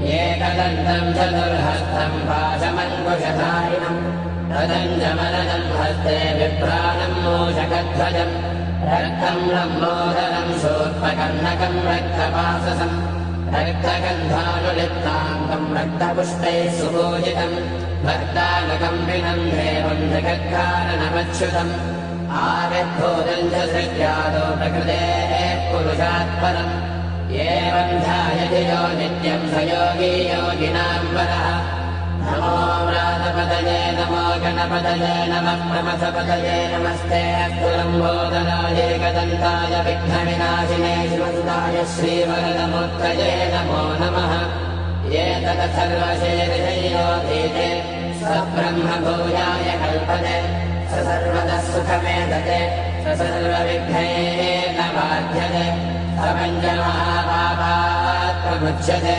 एकदन्तम् चतुर्हस्तम् पाशमङ्कुशधारिणम् तदञ्जमलनम् हस्ते विभ्राणम् मूषकध्वजम् रक्तम् लम्बोदरम् शूर्पकर्णकम् रक्तपाशसम् रक्तगन्धानुलिप्ताङ्गम् रक्तपुष्पैः सुपूजितम् भक्तानुकम्पिनम् देवम् जगत्कारणमच्युतम् आविर्भूतम् च सृज्यादो प्रकृतेः पुरुषात् परम् एवम् ध्यायति यो नित्यम् स योगी योगिनाम् वरः नमो व्रातपतये नमो गणपतये नमः प्रमथपतये नमस्ते अस्तु लम्बोदराय एकदन्ताय विघ्नविनाशिने शिवसुताय श्रीवरदमूर्तये नमो नमः एतत् सर्वशेषयोधीते स ब्रह्मभूयाय कल्पते स सर्वतः सुखमेधते स सर्वविघ्नैः न बाध्यते स पञ्चमहापापात् प्रमुच्यते